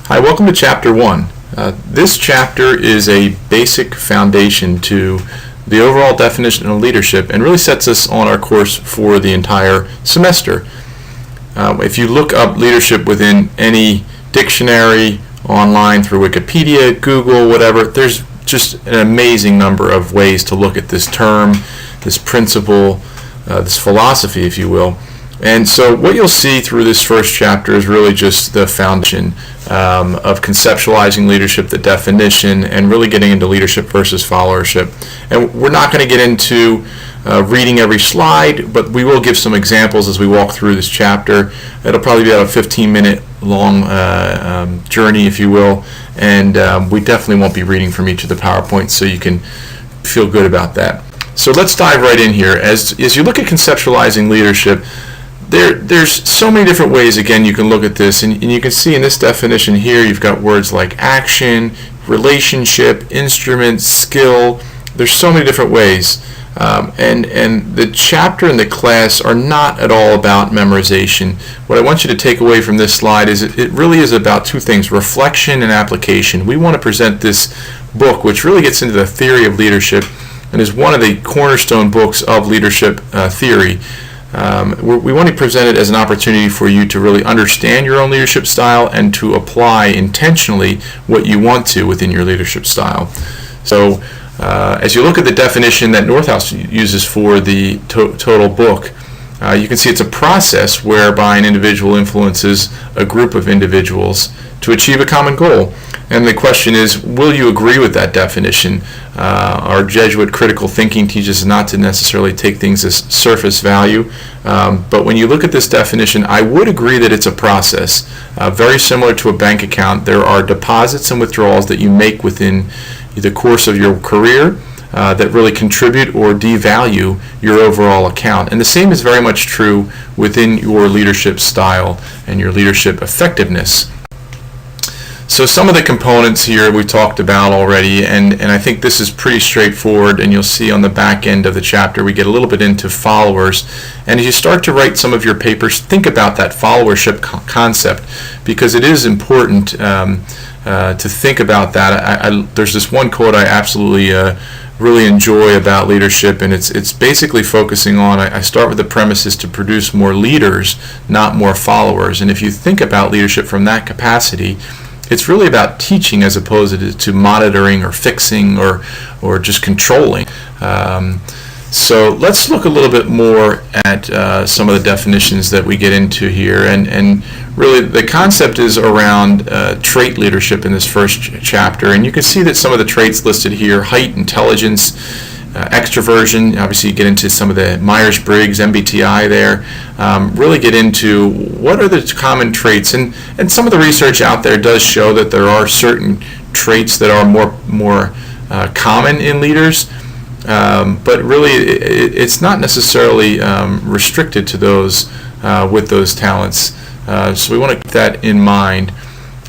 Hi, welcome to Chapter 1. This chapter is a basic foundation to the overall definition of leadership and really sets us on our course for the entire semester. If you look up leadership within any dictionary, online, through Wikipedia, Google, whatever, there's just an amazing number of ways to look at this term, this principle, this philosophy, if you will. And so what you'll see through this first chapter is really just the foundation of conceptualizing leadership, the definition, and really getting into leadership versus followership. And we're not going to get into reading every slide, but we will give some examples as we walk through this chapter. It'll probably be about a 15-minute long journey, if you will, and we definitely won't be reading from each of the PowerPoints, so you can feel good about that. So let's dive right in here. As you look at conceptualizing leadership, there's so many different ways, again, you can look at this, and you can see in this definition here, you've got words like action, relationship, instrument, skill. There's so many different ways. And the chapter and the class are not at all about memorization. What I want you to take away from this slide is it really is about two things, reflection and application. We want to present this book, which really gets into the theory of leadership and is one of the cornerstone books of leadership theory. We want to present it as an opportunity for you to really understand your own leadership style and to apply intentionally what you want to within your leadership style. So as you look at the definition that Northhouse uses for the total book, you can see it's a process whereby an individual influences a group of individuals to achieve a common goal. And the question is, will you agree with that definition? Our Jesuit critical thinking teaches us not to necessarily take things as surface value, but when you look at this definition, I would agree that it's a process. Very similar to a bank account, there are deposits and withdrawals that you make within the course of your career that really contribute or devalue your overall account. And the same is very much true within your leadership style and your leadership effectiveness. So some of the components here we talked about already, and I think this is pretty straightforward, and you'll see on the back end of the chapter we get a little bit into followers. And as you start to write some of your papers, think about that followership concept, because it is important to think about that. There's this one quote I absolutely really enjoy about leadership, and it's basically focusing on, I start with the premise is to produce more leaders, not more followers. And if you think about leadership from that capacity, it's really about teaching as opposed to monitoring or fixing or just controlling. So let's look a little bit more at some of the definitions that we get into here. And really the concept is around trait leadership in this first chapter. And you can see that some of the traits listed here, height, intelligence, extroversion, obviously you get into some of the Myers-Briggs, MBTI there, really get into what are the common traits. And some of the research out there does show that there are certain traits that are more common in leaders, but really it's not necessarily restricted to those with those talents. So we want to keep that in mind.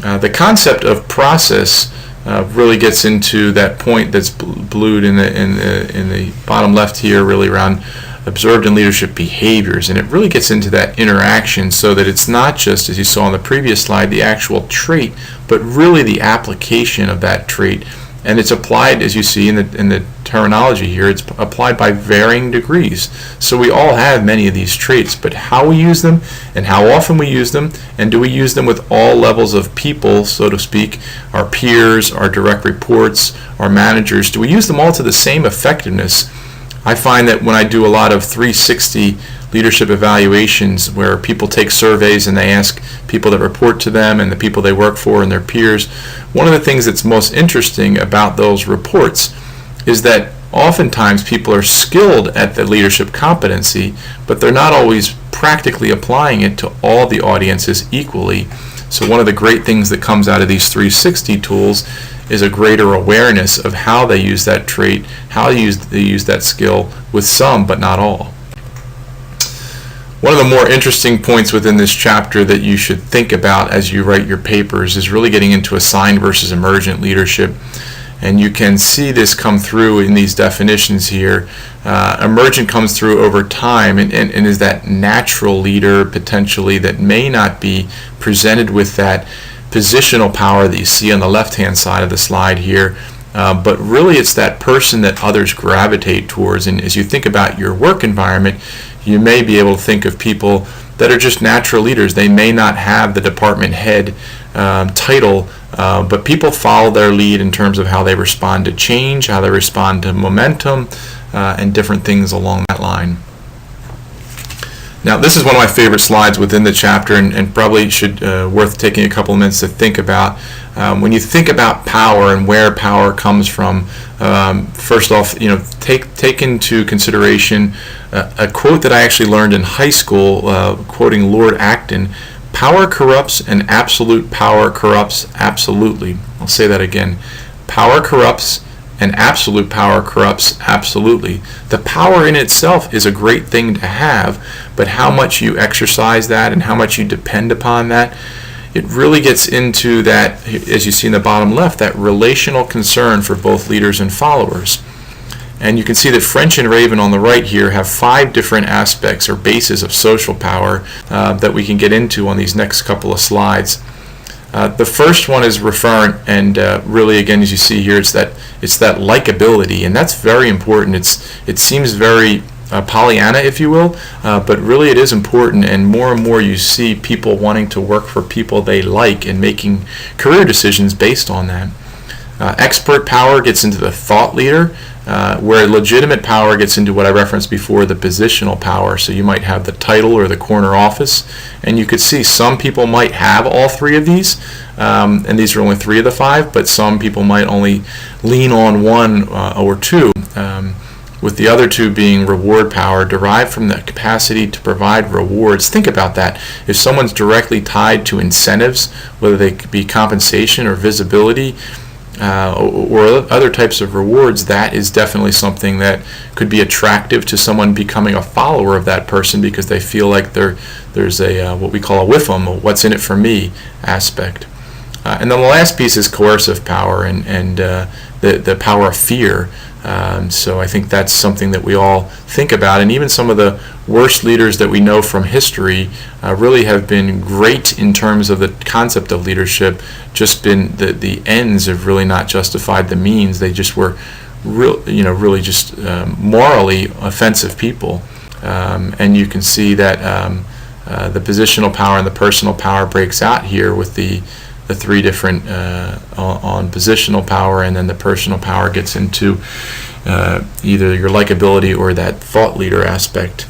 The concept of process really gets into that point that's blued in the bottom left here, really around observed in leadership behaviors, and it really gets into that interaction so that it's not just, as you saw on the previous slide, the actual trait, but really the application of that trait. And it's applied, as you see in the terminology here, it's applied by varying degrees. So we all have many of these traits, but how we use them and how often we use them, and do we use them with all levels of people, so to speak, our peers, our direct reports, our managers, do we use them all to the same effectiveness? I find that when I do a lot of 360 leadership evaluations where people take surveys and they ask people that report to them and the people they work for and their peers, one of the things that's most interesting about those reports is that oftentimes people are skilled at the leadership competency, but they're not always practically applying it to all the audiences equally. So one of the great things that comes out of these 360 tools is a greater awareness of how they use that trait, how they use that skill with some but not all. One of the more interesting points within this chapter that you should think about as you write your papers is really getting into assigned versus emergent leadership. And you can see this come through in these definitions here. Emergent comes through over time and is that natural leader potentially that may not be presented with that positional power that you see on the left-hand side of the slide here. But really it's that person that others gravitate towards. And as you think about your work environment, you may be able to think of people that are just natural leaders. They may not have the department head title, but people follow their lead in terms of how they respond to change, how they respond to momentum, and different things along that line. Now, this is one of my favorite slides within the chapter, and probably should worth taking a couple of minutes to think about. When you think about power and where power comes from, first off, take into consideration a quote that I actually learned in high school, quoting Lord Acton: "Power corrupts, and absolute power corrupts absolutely." I'll say that again: power corrupts, and absolute power corrupts absolutely. The power in itself is a great thing to have, but how much you exercise that and how much you depend upon that, it really gets into that, as you see in the bottom left, that relational concern for both leaders and followers. And you can see that French and Raven on the right here have 5 different aspects or bases of social power that we can get into on these next couple of slides. The first one is referent, and really, again, as you see here, it's that likability, and that's very important. It seems very Pollyanna, if you will, but really it is important, and more you see people wanting to work for people they like and making career decisions based on that. Expert power gets into the thought leader, where legitimate power gets into what I referenced before, the positional power. So you might have the title or the corner office, and you could see some people might have all 3 of these, and these are only 3 of the 5, but some people might only lean on 1 or 2, with the other 2 being reward power, derived from the capacity to provide rewards. Think about that. If someone's directly tied to incentives, whether they be compensation or visibility, or other types of rewards, that is definitely something that could be attractive to someone becoming a follower of that person, because they feel like there's a what we call a WIFM, a what's in it for me aspect. And then the last piece is coercive power and the power of fear. So I think that's something that we all think about, and even some of the worst leaders that we know from history really have been great in terms of the concept of leadership. Just been the ends have really not justified the means. They just were really just morally offensive people, and you can see that the positional power and the personal power breaks out here with the 3 different on positional power, and then the personal power gets into either your likability or that thought leader aspect.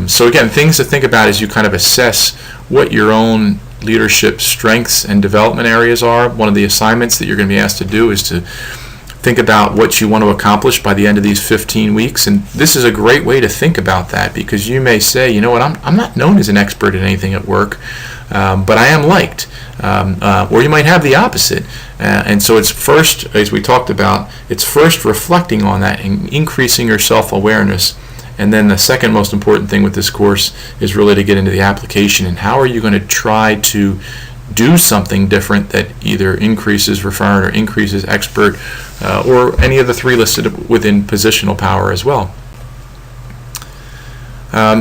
So again, things to think about as you kind of assess what your own leadership strengths and development areas are. One of the assignments that you're going to be asked to do is to think about what you want to accomplish by the end of these 15 weeks. And this is a great way to think about that, because you may say, you know what, I'm not known as an expert in anything at work, but I am liked. Or you might have the opposite. And so it's first, as we talked about, it's first reflecting on that and increasing your self-awareness. And then the second most important thing with this course is really to get into the application, and how are you going to try to do something different that either increases referent or increases expert, or any of the 3 listed within positional power as well.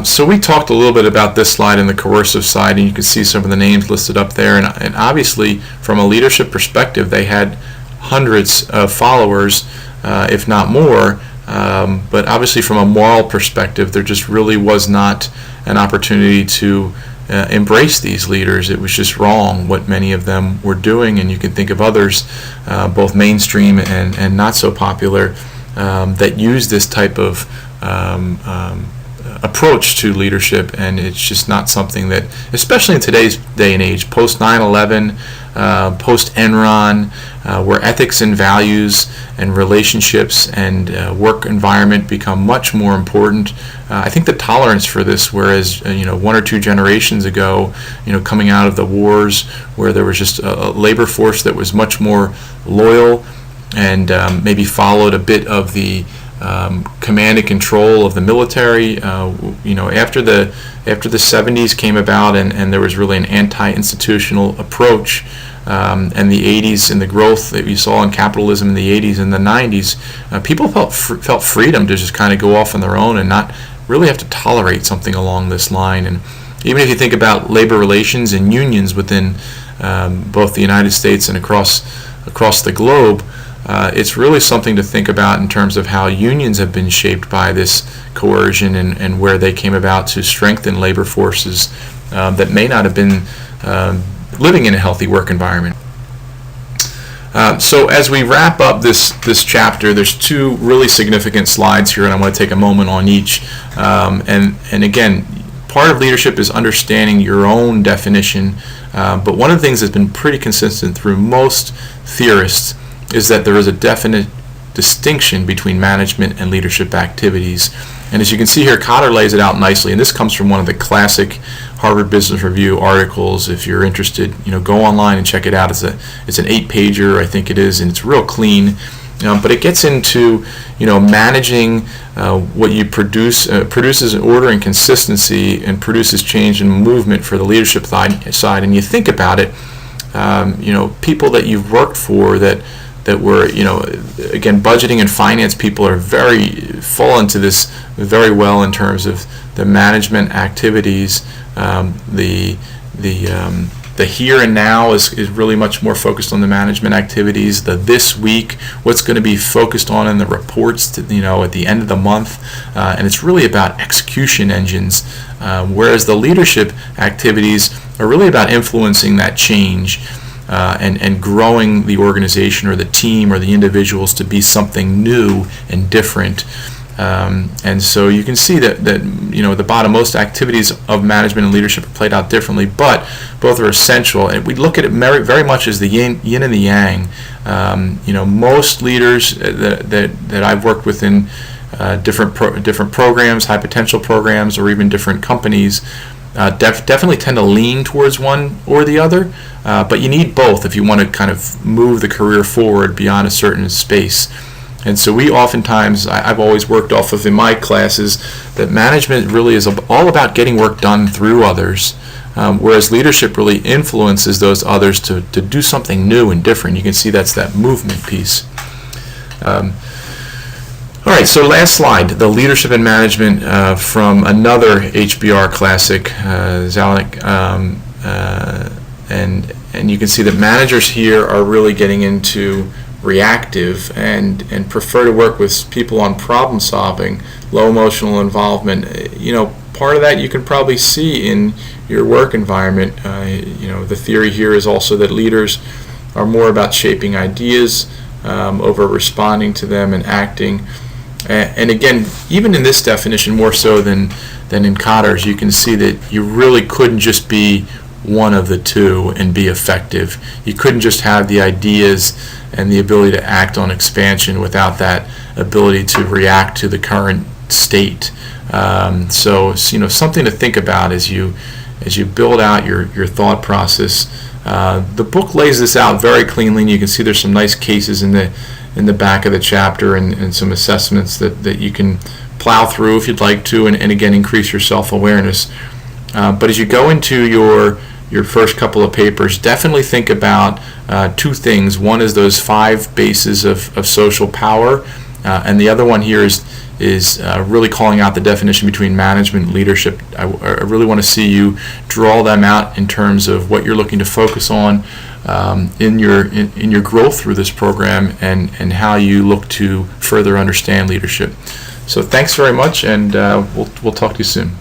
So we talked a little bit about this slide in the coercive side, and you can see some of the names listed up there. And obviously, from a leadership perspective, they had hundreds of followers, if not more. But obviously, from a moral perspective, there just really was not an opportunity to embrace these leaders. It was just wrong what many of them were doing, and you can think of others, both mainstream and not so popular, that use this type of approach to leadership, and it's just not something that, especially in today's day and age, post 9/11, post Enron, where ethics and values and relationships and work environment become much more important. I think the tolerance for this, whereas 1 or 2 generations ago, coming out of the wars, where there was just a labor force that was much more loyal and maybe followed a bit of the command and control of the military. After the 70s came about, and there was really an anti-institutional approach, and the 80s and the growth that we saw in capitalism in the 80s and the 90s, people felt freedom to just kind of go off on their own and not really have to tolerate something along this line. And even if you think about labor relations and unions within both the United States and across the globe, it's really something to think about in terms of how unions have been shaped by this coercion and where they came about to strengthen labor forces that may not have been living in a healthy work environment. So as we wrap up this chapter, there's two really significant slides here, and I want to take a moment on each. And again, part of leadership is understanding your own definition, but one of the things that's been pretty consistent through most theorists is that there is a definite distinction between management and leadership activities. And as you can see here, Cotter lays it out nicely, and this comes from one of the classic Harvard Business Review articles. If you're interested, go online and check it out. It's an 8-pager, I think it is, and it's real clean. But it gets into managing what you produces an order and consistency, and produces change and movement for the leadership side. And you think about it, people that you've worked for that were, again, budgeting and finance people fall into this very well in terms of the management activities. The here and now is really much more focused on the management activities. The this week, what's going to be focused on in the reports at the end of the month, and it's really about execution engines. Whereas the leadership activities are really about influencing that change. And growing the organization or the team or the individuals to be something new and different. And so you can see that at the bottom, most activities of management and leadership are played out differently, but both are essential. And we look at it very much as the yin and the yang. Most leaders that I've worked with in different programs, high potential programs, or even different companies, definitely tend to lean towards one or the other, but you need both if you want to kind of move the career forward beyond a certain space. And so we oftentimes, I've always worked off of in my classes that management really is all about getting work done through others, whereas leadership really influences those others to do something new and different. You can see that's that movement piece. All right, so last slide, the leadership and management from another HBR classic, Zalek, and you can see that managers here are really getting into reactive and prefer to work with people on problem solving, low emotional involvement. Part of that you can probably see in your work environment. The theory here is also that leaders are more about shaping ideas over responding to them and acting. And again, even in this definition, more so than in Cotter's, you can see that you really couldn't just be one of the two and be effective. You couldn't just have the ideas and the ability to act on expansion without that ability to react to the current state. So something to think about as you build out your thought process. The book lays this out very cleanly, and you can see there's some nice cases in the back of the chapter and some assessments that you can plow through if you'd like to, and again increase your self-awareness. But as you go into your first couple of papers, definitely think about two things. One is those 5 bases of social power, and the other one here is really calling out the definition between management and leadership. I really want to see you draw them out in terms of what you're looking to focus on in your growth through this program, and how you look to further understand leadership. So thanks very much, and we'll talk to you soon.